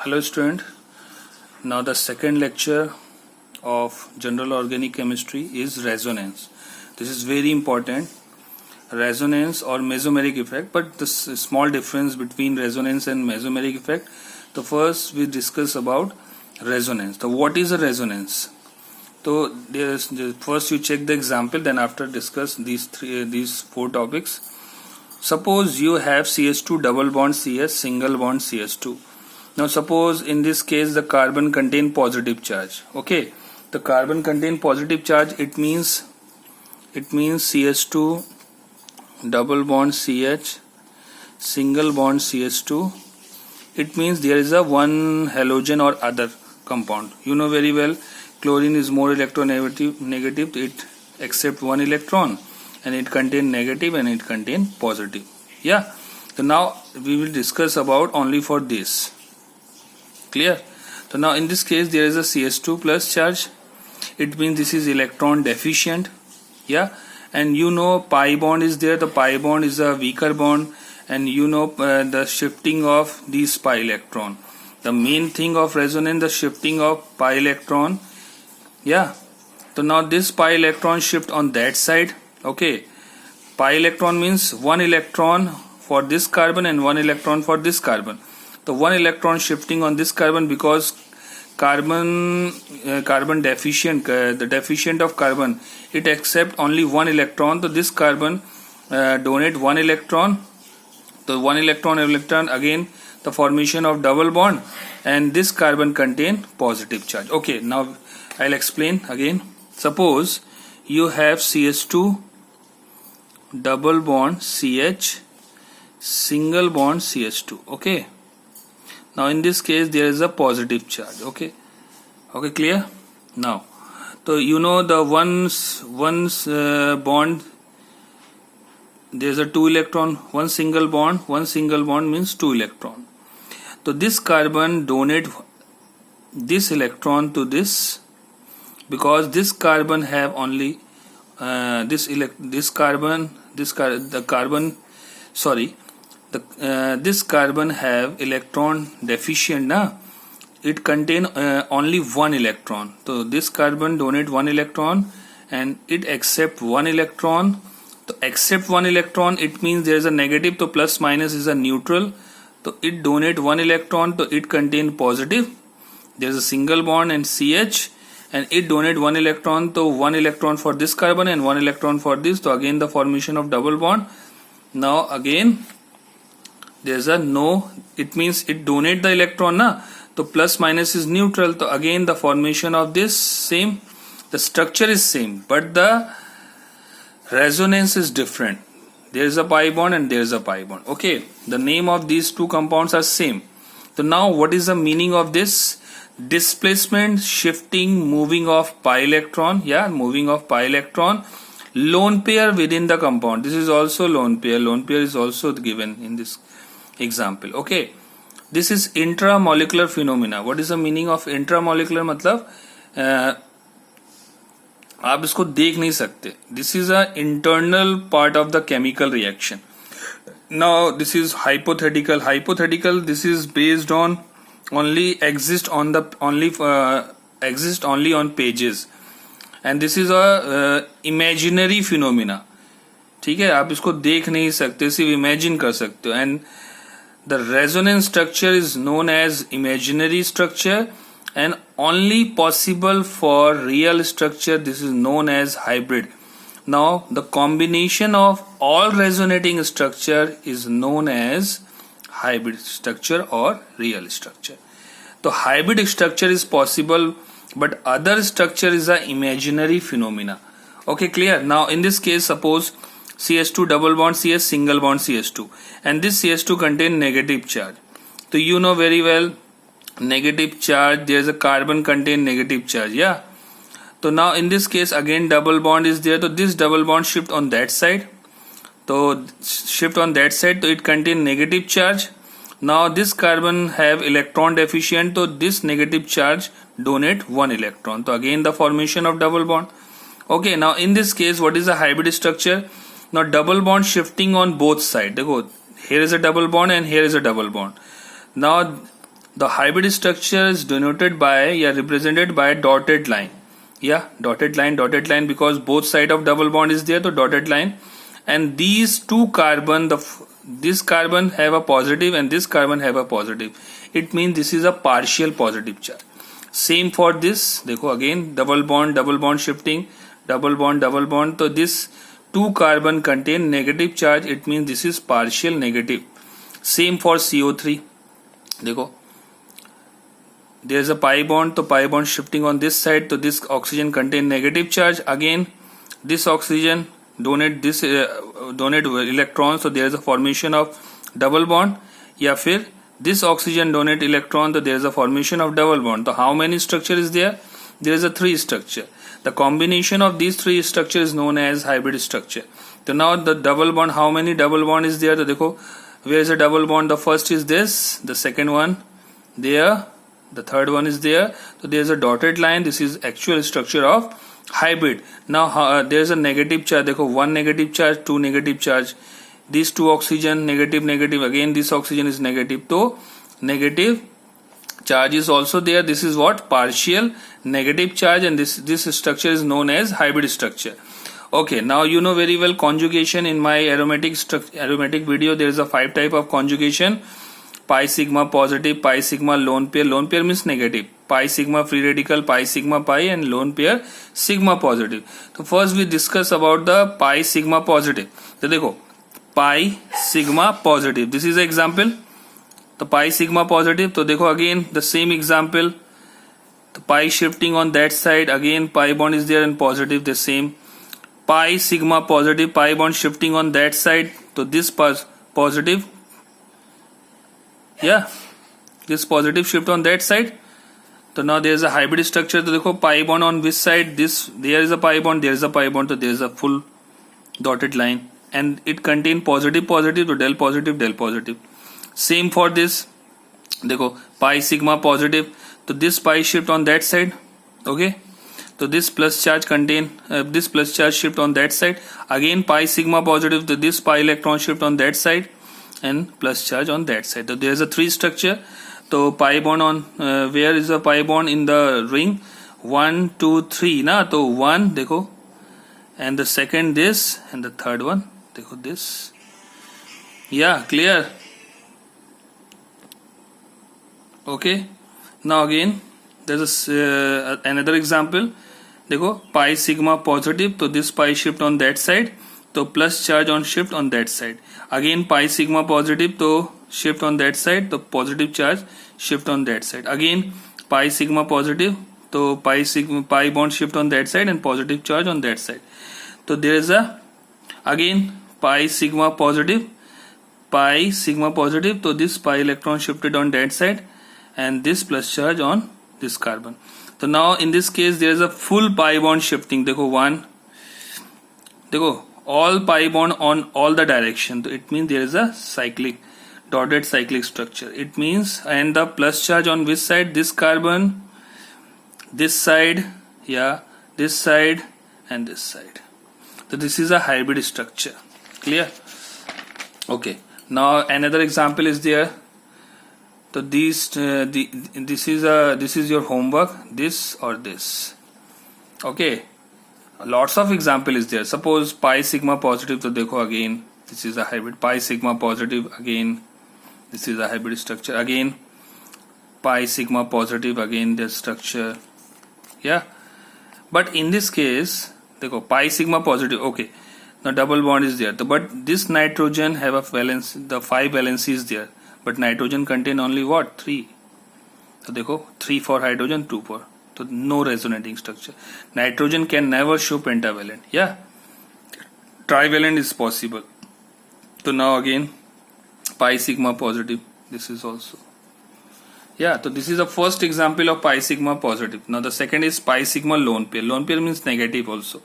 Hello student, now the second lecture of general organic chemistry is resonance. This is very important, resonance or mesomeric effect, but the small difference between resonance and mesomeric effect. So first we discuss about resonance. So what is a resonance? So first you check the example, then after discuss these four topics. Suppose you have CH2 double bond CS single bond CH2. Now suppose in this case the carbon contain positive charge. Okay, the carbon contain positive charge, it means CH2 double bond CH single bond CH2. It means there is a one halogen or other compound. You know very well chlorine is more electronegative, it accept one electron and it contain negative and it contain positive. Yeah, so now we will discuss about only for this. Clear? So now in this case there is a CH2 plus charge. It means this is electron deficient. Yeah, and you know pi bond is there. The pi bond is a weaker bond, and you know the shifting of these pi electron. The main thing of resonance, the shifting of pi electron. Yeah, so now this pi electron shift on that side. Okay, pi electron means one electron for this carbon and one electron for this carbon. So one electron shifting on this carbon because carbon deficient, the deficient of carbon, it accept only one electron. So this carbon donate one electron. So one electron again the formation of double bond, and this carbon contain positive charge. Okay, now I'll explain again. Suppose you have CH2 double bond CH single bond CH2. Okay, now in this case there is a positive charge. Okay, clear? Now so you know the once bond there is a two electron, one single bond means two electron. So this carbon donate this electron to this because this carbon have only this carbon have electron deficient na, it contain only one electron. So this carbon donate one electron and it accept one electron. To accept one electron, it means there is a negative, so plus minus is a neutral. So it donate one electron, so it contain positive. There is a single bond and CH, and it donate one electron, so one electron for this carbon and one electron for this. So again the formation of double bond. Now again there is a no, it means it donate the electron na, so plus minus is neutral. So again the formation of this same, the structure is same, but the resonance is different. There is a pi bond and there is a pi bond. Okay, the name of these two compounds are same. So now what is the meaning of this? Displacement, shifting, moving of pi electron. Yeah, moving of pi electron. Lone pair within the compound. This is also lone pair. Lone pair is also given in this example. Okay, this is intramolecular phenomena. What is the meaning of intramolecular? मतलब आप इसको देख नहीं सकते. This is a internal part of the chemical reaction. Now this is hypothetical. This is based on exist only on pages, and this is a imaginary phenomena. ठीक है, आप इसको देख नहीं सकते, सिर्फ imagine कर सकते हो. And the resonance structure is known as imaginary structure, and only possible for real structure, this is known as hybrid. Now the combination of all resonating structure is known as hybrid structure or real structure. So hybrid structure is possible, but other structure is a imaginary phenomena. Okay, clear? Now in this case suppose CH2 double bond CS single bond CH2, and this CH2 contain negative charge. So you know very well negative charge, there is a carbon contain negative charge. Yeah, so now in this case again double bond is there, so this double bond shift on that side, so it contain negative charge. Now this carbon have electron deficient, so this negative charge donate one electron, so again the formation of double bond. Okay, now in this case what is the hybrid structure? Now double bond shifting on both sides. देखो, here is a double bond and here is a double bond. Now The hybrid structure is denoted by represented by dotted line. Dotted line because both side of double bond is there, so dotted line. And these two carbon, this carbon have a positive and this carbon have a positive. It means this is a partial positive charge. Same for this. देखो again double bond shifting, double bond. So this two carbon contain negative charge. It means this is partial negative. Same for CO3. देखो there is a pi bond, so pi bond shifting on this side, so this oxygen contain negative charge. Again this oxygen donate electrons, so there is a formation of double bond. या फिर this oxygen donate electron, so there is a formation of double bond. So how many structure is there? There is a 3 structure. The combination of these 3 structures is known as hybrid structure. So now the double bond, how many double bond is there? So देखो where is a double bond? The first is this, the second one there, the third one is there. So there is a dotted line. This is actual structure of hybrid. Now there is a negative charge. देखो one negative charge, two negative charge. These two oxygen negative. Again this oxygen is negative. So negative charge is also there. This is what? Partial negative charge, and this structure is known as hybrid structure. Okay, now you know very well conjugation. In my aromatic video there is a 5 type of conjugation. Pi sigma positive, pi sigma lone pair. Lone pair means negative. Pi sigma free radical, pi sigma pi, and lone pair sigma positive. So first we discuss about the pi sigma positive. So देखो pi sigma positive. This is an example. The pi sigma positive. So देखो again the same example. The pi shifting on that side. Again pi bond is there and positive the same. Pi sigma positive, pi bond shifting on that side. So this positive. This positive shift on that side. So now there is a hybrid structure. So देखो pi bond on this side. There is a pi bond. There is a pi bond. So there is a full dotted line, and it contain positive. So del positive. Same for this. देखो pi sigma positive. So this pi shift on that side. Okay. So this plus charge shift on that side. Again pi sigma positive. So this pi electron shift on that side, and plus charge on that side. So there is a 3 structure. So pi bond on where is the pi bond in the ring? 1, 2, 3 na. So 1 देखो, and the second this, and the third one देखो this. Clear? Okay. Now again there is another example. देखो pi sigma positive. So this pi shift on that side. So plus charge on shift on that side. Again pi sigma positive, so shift on that side, the positive charge shift on that side. Again pi sigma positive, so pi bond shift on that side and positive charge on that side. So there is a again pi sigma positive, so this pi electron shifted on that side, and this plus charge on this carbon. So now in this case there is a full pi bond shifting. देखो 1, देखो all pi bond on all the direction. So it means there is a dotted cyclic structure. It means, and the plus charge on which side? This carbon, this side, this side, and this side. So this is a hybrid structure. Clear? Okay. Now another example is there. So this is your homework. This or this. Okay. Lots of example is there. Suppose pi sigma positive. So देखो again this is a hybrid. Pi sigma positive, again this is a hybrid structure. Again pi sigma positive, again this structure. But in this case देखो pi sigma positive. Okay, now double bond is there. But this nitrogen have a valence. The 5 valence is there. But nitrogen contain only what? 3. So देखो 3 for hydrogen, 2 for. So no resonating structure. Nitrogen can never show pentavalent. Trivalent is possible. So now again pi sigma positive. This is also. So this is the first example of pi sigma positive. Now the second is pi sigma lone pair. Lone pair means negative also.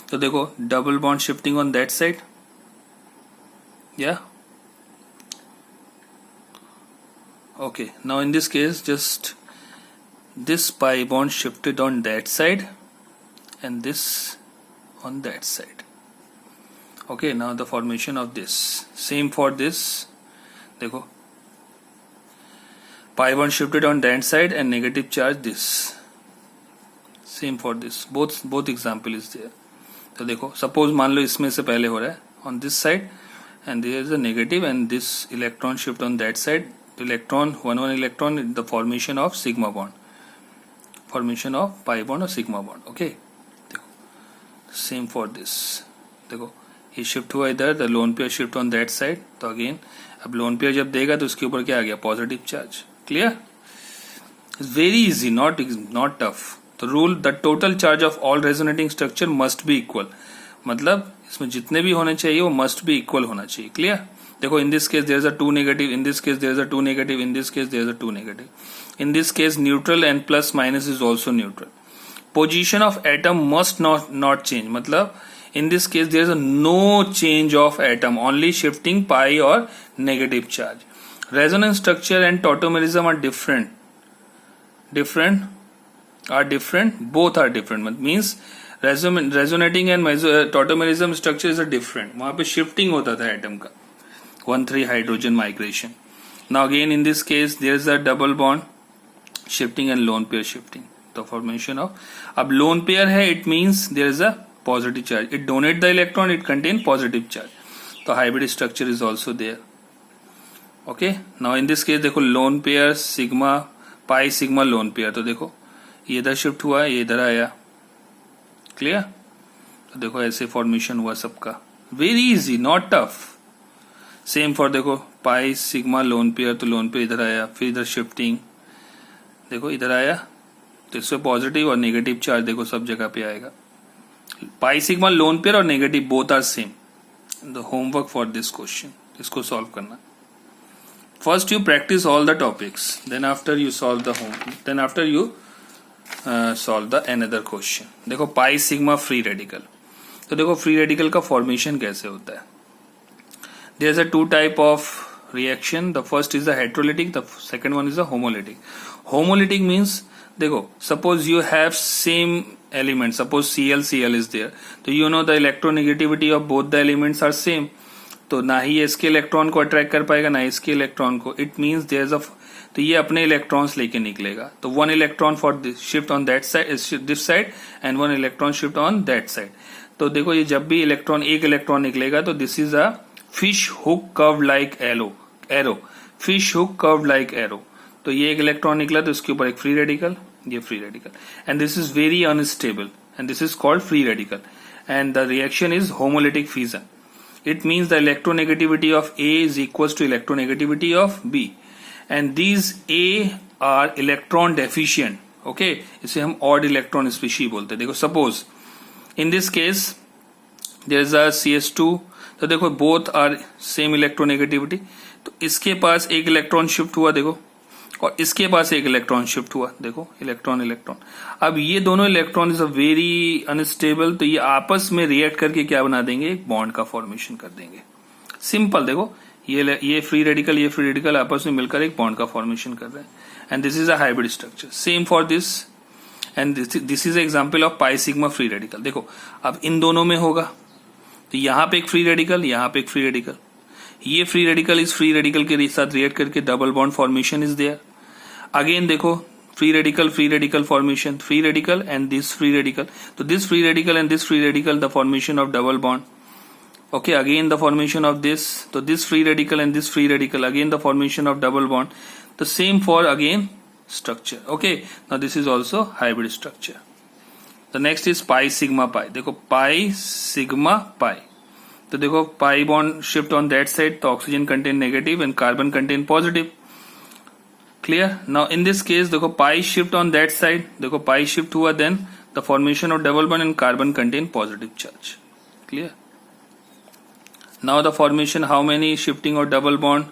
So देखो double bond shifting on that side. Okay. Now in this case just this pi bond shifted on that side and this on that side. Okay, now the formation of this. Same for this. देखो pi bond shifted on that side and negative charge this. Same for this, both example is there. तो देखो suppose मान लो इसमें से पहले हो रहा है on this side and there is a negative and this electron shift on that side. Electron, one electron, the formation of sigma bond, formation of pi bond or sigma bond. Okay, देखो same for this. देखो ये shift हुआ इधर, the lone pair shift on that side. तो again अब lone pair जब देगा तो उसके ऊपर क्या आ गया, positive charge. Clear, very easy, not tough. तो rule, the total charge of all resonating structure must be equal. मतलब इसमें जितने भी होने चाहिए वो मस्ट बी इक्वल होना चाहिए. क्लियर. देखो in this case there is a 2 negative, in this case there is a 2 negative, in this case there is a 2 negative. In this case neutral and plus minus is also neutral. Position of atom must not change. मतलब in this case there is a no change of atom, only shifting pi or negative charge. Resonance structure and tautomerism are different, both are different. Means resonating and tautomerism structure is a different. वहां पे shifting होता था atom का, 1,3 hydrogen migration. Now again in this case there is a double bond shifting and lone pair shifting. The formation of, अब lone pair है, it means there is a positive charge. It donate the electron, it contain positive charge. So hybrid structure is also there. Okay. Now in this case देखो lone pair sigma pi sigma lone pair. तो देखो ये इधर shift हुआ, ये इधर आया. Clear. तो देखो ऐसे फॉर्मेशन हुआ सबका. Very easy, not tough. Same for देखो पाई सिग्मा लोन पेयर. तो लोन पेयर इधर आया, फिर इधर शिफ्टिंग. देखो इधर आया तो इसमें पॉजिटिव और नेगेटिव चार्ज देखो सब जगह पे आएगा. पाई सिग्मा लोन पेयर और negative both are same. The homework for this question, इसको सॉल्व करना. First you practice all the topics, then after you solve the then after you solve the another question. देखो pi sigma free radical. तो देखो free radical का formation कैसे होता है. There is a 2 type of reaction. The first is the heterolytic, the second one is the homolytic. Homolytic means देखो suppose you have same element, suppose Cl is there, तो you know the electronegativity of both the elements are same. तो ना ही इसके electron को attract कर पाएगा ना इसके इलेक्ट्रॉन को. It means there is a, तो ये अपने इलेक्ट्रॉन्स लेके निकलेगा. तो 1 electron for this shift on that side, this side, and 1 electron shift on that side. तो देखो ये जब भी इलेक्ट्रॉन, एक इलेक्ट्रॉन निकलेगा तो this is a fish hook curve like arrow, fish hook curve like arrow. तो ये एक इलेक्ट्रॉन निकला तो इसके ऊपर एक फ्री रेडिकल, ये free radical, and this is very unstable and this is called free radical. And the reaction is homolytic fusion. It means the electronegativity of A is equals to electronegativity of B, and these A are electron deficient. Okay, इसे हम odd electron species बोलते हैं. देखो suppose in this case there is a CS2. तो देखो both are same electronegativity. तो इसके पास एक इलेक्ट्रॉन शिफ्ट हुआ देखो, और इसके पास एक इलेक्ट्रॉन शिफ्ट हुआ देखो, इलेक्ट्रॉन. अब ये दोनों electron is a very unstable. तो ये आपस में रिएक्ट करके क्या बना देंगे, एक बॉन्ड का फॉर्मेशन कर देंगे. सिंपल. देखो ये फ्री रेडिकल आपस में मिलकर एक बॉन्ड का फॉर्मेशन कर रहे हैं. And this is a hybrid structure. Same for this, and this is example of pi sigma free radical. देखो अब इन दोनों में होगा तो यहाँ पे एक फ्री रेडिकल, यहाँ पे एक फ्री रेडिकल. ये फ्री रेडिकल इस फ्री रेडिकल के साथ रिएक्ट करके double bond formation is there. Again देखो free radical formation, free radical and this free radical. तो this free radical and this free radical, the formation of double bond. Okay, again the formation of this. तो this free radical and this free radical, again the formation of double bond. तो same for again structure. Okay, now this is also hybrid structure. The next is pi sigma pi. देखो pi sigma pi. तो देखो pi bond shift on that side, तो oxygen contain negative and carbon contain positive. Clear. Now in this case देखो pi shift on that side, देखो pi shift हुआ, then the formation of double bond and carbon contain positive charge. Clear. Now the formation, how many shifting or double bond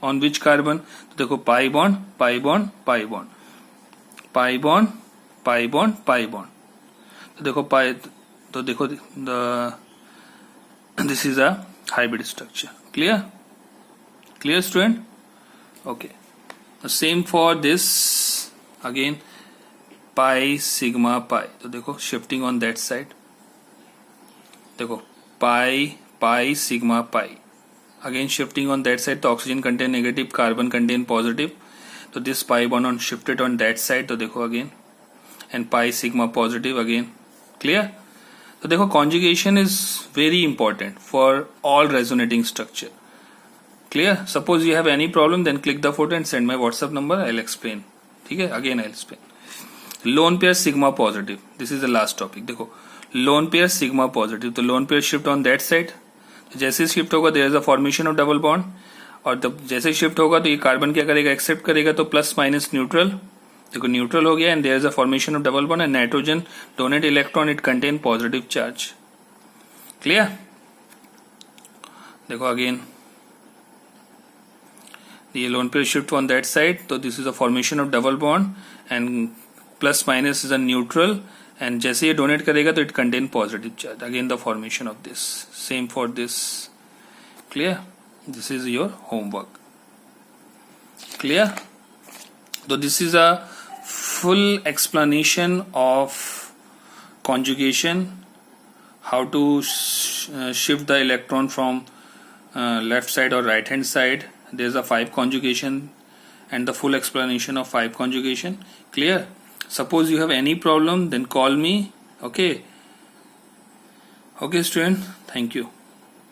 on which carbon? तो देखो pi bond, pi bond, pi bond, pi bond, pi bond, pi bond. तो देखो pi, तो देखो this is a hybrid structure. Clear? Clear student? Okay. Same for this, again pi sigma pi. तो देखो shifting on that side, देखो pi sigma pi, again shifting on that side. तो oxygen contain negative, carbon contain positive. तो this pi bond shifted on that side, तो देखो again, and pi sigma positive again. Clear? तो देखो conjugation is very important for all resonating structure. Clear? Suppose you have any problem, then click the photo and send my WhatsApp number. I'll explain. ठीक है? Again I'll explain. Lone pair sigma positive. This is the last topic. देखो lone pair sigma positive. तो lone pair shift on that side. तो जैसे shift होगा there is a formation of double bond. और तब जैसे शिफ्ट होगा तो ये कार्बन क्या करेगा? एक्सेप्ट करेगा, तो प्लस माइनस न्यूट्रल. देखो न्यूट्रल हो गया, and there is a formation of double bond, and nitrogen donate electron, it contain positive charge. Clear? देखो again, the lone pair shift on that side, so this is a formation of double bond, and plus minus is a neutral, and जैसे ये donate करेगा तो it contain positive charge. Again the formation of this, same for this. Clear? This is your homework. Clear? So this is a full explanation of conjugation, how to shift the electron from left side or right hand side. There is a 5 conjugation and the full explanation of 5 conjugation. Clear? Suppose you have any problem, then call me. Okay, student, thank you.